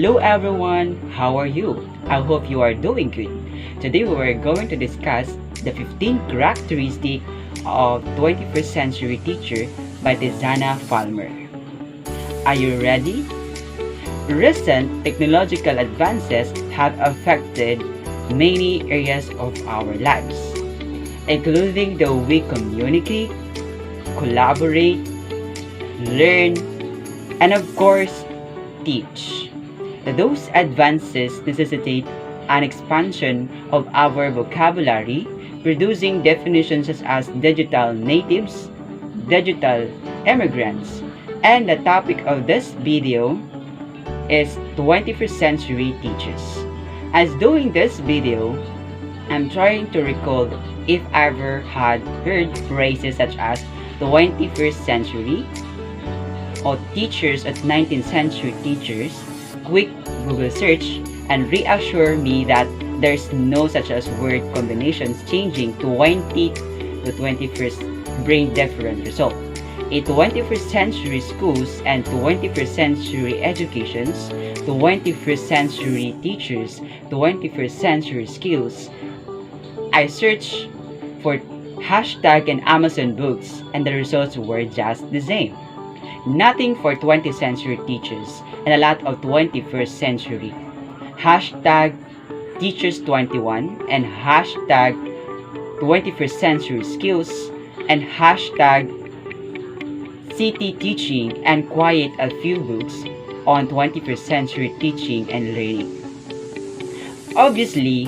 Hello everyone, how are you? I hope you are doing good. Today we are going to discuss the 15 characteristics of 21st century teacher by Tsisana. Are you ready? Recent technological advances have affected many areas of our lives, including the way we communicate, collaborate, learn, and of course, teach. Those advances necessitate an expansion of our vocabulary, producing definitions such as digital natives, digital immigrants, and the topic of this video is 21st century teachers. As doing this video, I'm trying to recall if I ever had heard phrases such as 21st century or teachers at 19th century teachers. Quick Google search and reassure me that there's no such as word combinations changing 20 to 21st bring different result. A 21st century schools and 21st century educations, 21st century teachers, 21st century skills. I searched for hashtag in Amazon books and the results were just the same. Nothing for 20th century teachers and a lot of 21st century. Hashtag teachers 21 and hashtag 21st century skills and hashtag city teaching and quite a few books on 21st century teaching and learning. Obviously,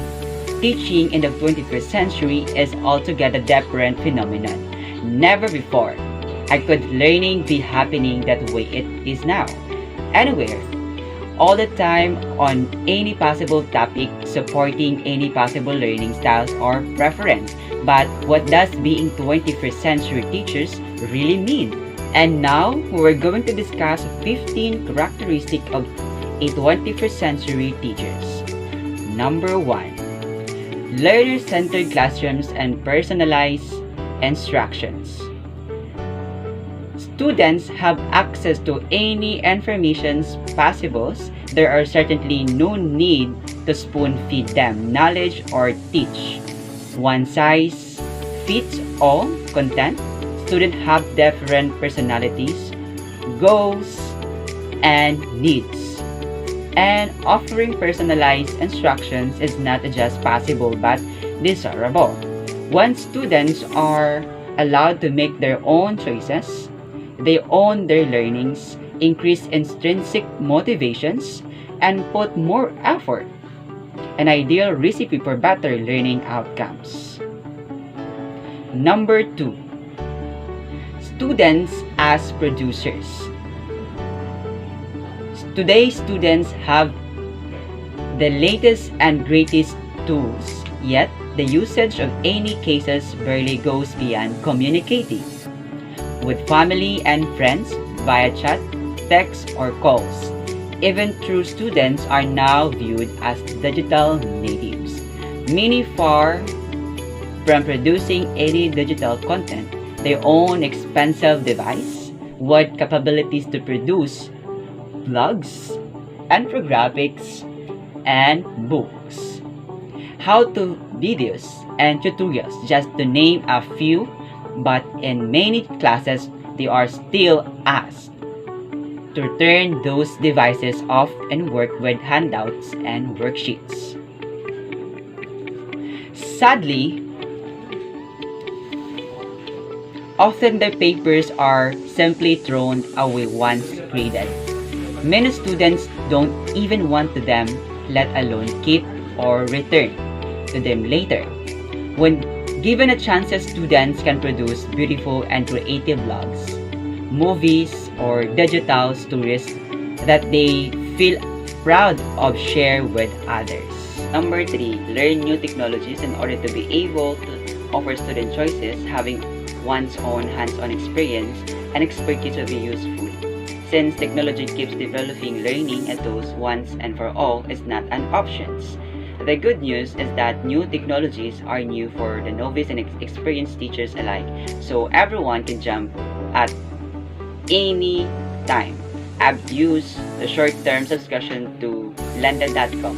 teaching in the 21st century is altogether different phenomenon. Never before could learning be happening that way it is now. Anywhere, all the time, on any possible topic, supporting any possible learning styles or preference. But what does being 21st century teachers really mean? And now, we're going to discuss 15 characteristics of a 21st century teachers. Number 1. Learner-centered classrooms and personalized instructions. Students have access to any information possible. There are certainly no need to spoon-feed them knowledge or teach. One size fits all content. Students have different personalities, goals, and needs. And offering personalized instructions is not just possible but desirable. Once students are allowed to make their own choices, they own their learnings, increase intrinsic motivations, and put more effort. An ideal recipe for better learning outcomes. Number 2. Students as producers. Today's students have the latest and greatest tools, yet the usage of any cases barely goes beyond communicating with family and friends via chat, text, or calls. Even true students are now viewed as digital natives. Many far from producing any digital content, they own expensive device with capabilities to produce blogs, infographics, and books. How-to videos and tutorials, just to name a few, but in many classes, they are still asked to turn those devices off and work with handouts and worksheets. Sadly, often the papers are simply thrown away once graded. Many students don't even want them, let alone keep or return to them later. When given a chance, students can produce beautiful and creative blogs, movies, or digital stories that they feel proud of share with others. Number 3. Learn new technologies in order to be able to offer student choices. Having one's own hands-on experience and expertise will be useful. Since technology keeps developing, learning at those once and for all is not an option. The good news is that new technologies are new for the novice and experienced teachers alike, so everyone can jump at any time. I've used the short-term subscription to blended.com,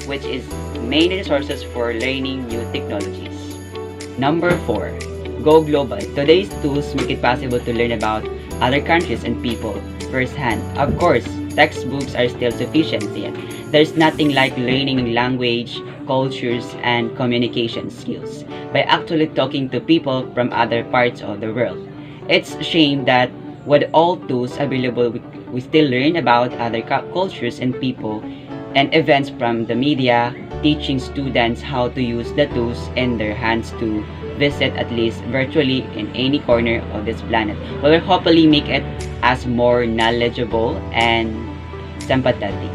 which is main resources for learning new technologies. Number 4. Go global. Today's tools make it possible to learn about other countries and people firsthand. Of course, textbooks are still sufficient yet. There's nothing like learning language, cultures, and communication skills by actually talking to people from other parts of the world. It's a shame that with all tools available, we still learn about other cultures and people and events from the media, teaching students how to use the tools in their hands to visit at least virtually in any corner of this planet. Will hopefully make it as more knowledgeable and sympathetic.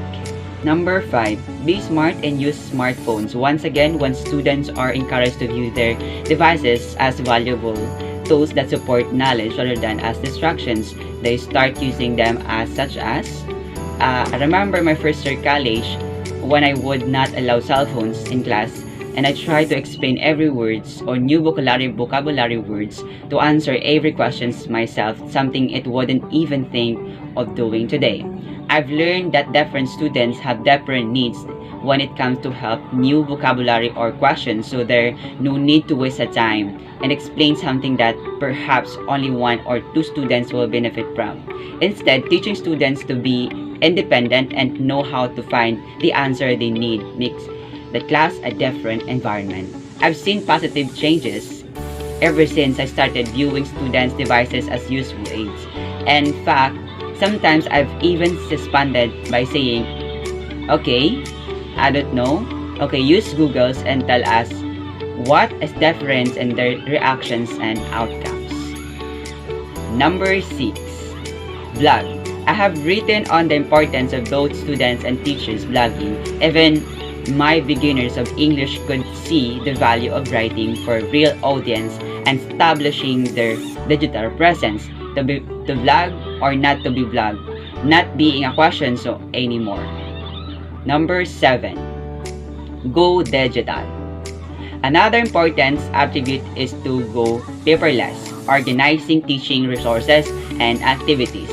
Number 5. Be smart and use smartphones. Once again, when students are encouraged to view their devices as valuable tools that support knowledge rather than as distractions, they start using them as such as I remember my first year college when I would not allow cell phones in class, and I tried to explain every words or new vocabulary words to answer every questions myself, something it wouldn't even think of doing today. I've learned that different students have different needs when it comes to help new vocabulary or questions, so there's no need to waste a time and explain something that perhaps only 1 or 2 students will benefit from. Instead, teaching students to be independent and know how to find the answer they need makes the class a different environment. I've seen positive changes ever since I started viewing students' devices as useful aids. And in fact, sometimes I've even responded by saying, okay, I don't know. Okay, use Google's and tell us what is difference in their reactions and outcomes. Number 6. Blog. I have written on the importance of both students and teachers blogging. Even my beginners of English could see the value of writing for a real audience and establishing their digital presence. To blog or not to be blog, not being a question so anymore. Number 7. Go digital. Another important attribute is to go paperless, organizing teaching resources and activities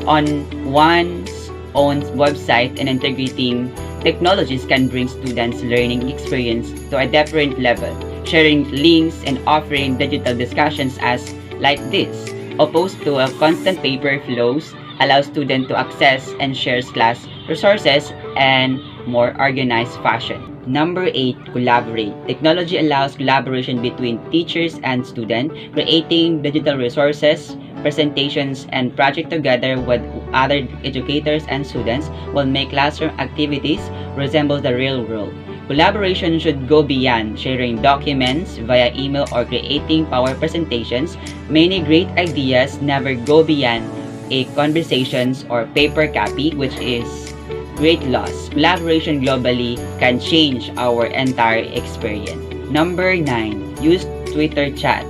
on one's own website, and integrating technologies can bring students' learning experience to a different level. Sharing links and offering digital discussions as like this, opposed to a constant paper flows, allows students to access and share class resources and more organized fashion. Number 8. Collaborate. Technology allows collaboration between teachers and students, creating digital resources, presentations, and projects together with other educators and students will make classroom activities resemble the real world. Collaboration should go beyond sharing documents via email or creating power presentations. Many great ideas never go beyond a conversations or paper copy, which is great loss. Collaboration globally can change our entire experience. Number 9. Use Twitter chat.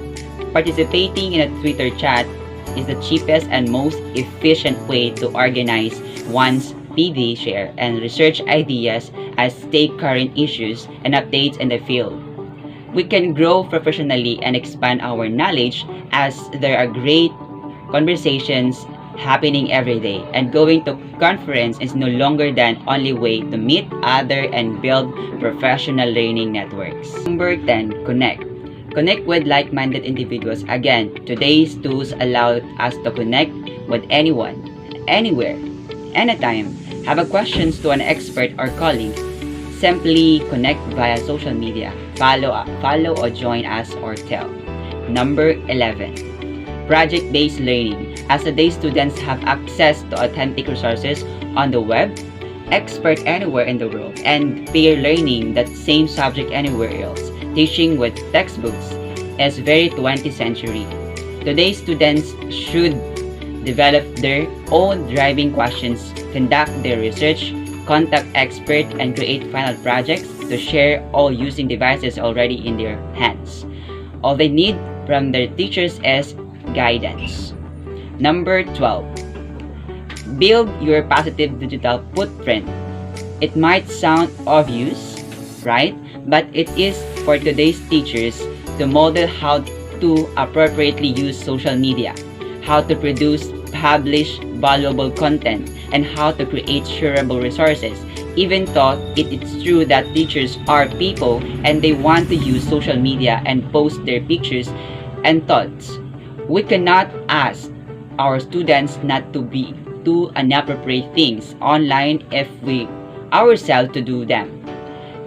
Participating in a Twitter chat is the cheapest and most efficient way to organize one's PD share and research ideas as stay current issues and updates in the field. We can grow professionally and expand our knowledge as there are great conversations happening every day, and going to conference is no longer the only way to meet other and build professional learning networks. Number 10. Connect. Connect with like-minded individuals. Again, today's tools allow us to connect with anyone, anywhere, anytime. Have a questions to an expert or colleague? Simply connect via social media. Follow or join us or tell. Number 11. Project-based learning. As today, students have access to authentic resources on the web, expert anywhere in the world, and peer learning that same subject anywhere else. Teaching with textbooks is very 20th century. Today, students should develop their own driving questions, conduct their research, contact experts, and create final projects to share, all using devices already in their hands. All they need from their teachers is guidance. Number 12. Build your positive digital footprint. It might sound obvious, right? But it is for today's teachers to model how to appropriately use social media, how to produce, publish valuable content, and how to create shareable resources. even though it's true that teachers are people and they want to use social media and post their pictures and thoughts. We cannot ask our students not to do inappropriate things online if we ourselves to do them.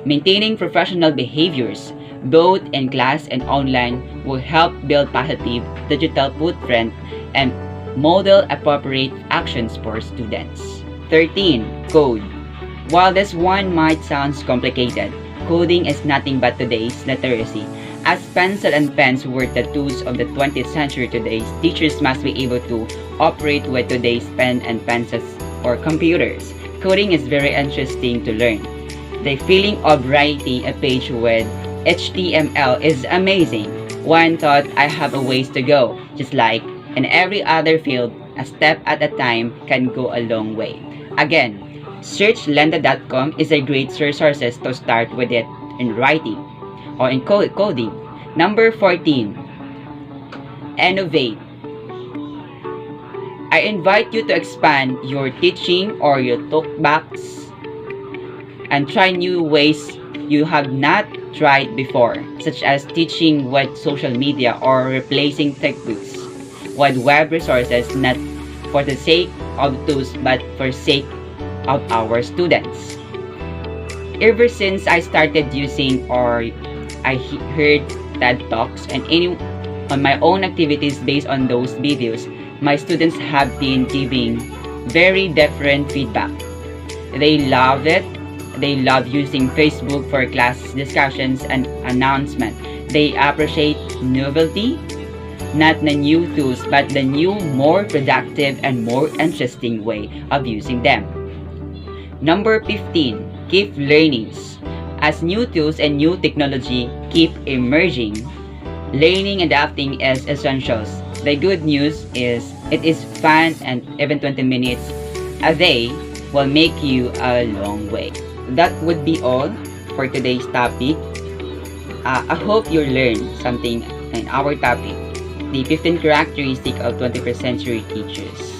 Maintaining professional behaviors, both in class and online, will help build positive digital footprint and model appropriate actions for students. 13. Code. While this one might sound complicated, coding is nothing but today's literacy. As pencil and pens were the tools of the 20th century today, teachers must be able to operate with today's pen and pencils or computers. Coding is very interesting to learn. The feeling of writing a page with HTML is amazing. One thought I have a ways to go, just like in every other field, a step at a time can go a long way. Again, search lenda.com is a great resource to start with it in writing or in coding. Number 14. Innovate. I invite you to expand your teaching or your talkbacks and try new ways you have not tried before, such as teaching with social media or replacing textbooks with web resources, not for the sake of tools but for sake of our students. Ever since I started using or I heard TED Talks and on my own activities based on those videos, my students have been giving very different feedback. They love it. They love using Facebook for class discussions and announcement. They appreciate novelty, not the new tools, but the new, more productive and more interesting way of using them. Number 15. Keep learning. As new tools and new technology keep emerging, learning and adapting is essential. The good news is it is fun and even 20 minutes a day will make you a long way. That would be all for today's topic. I hope you learned something in our topic, the 15 characteristics of 21st century teachers.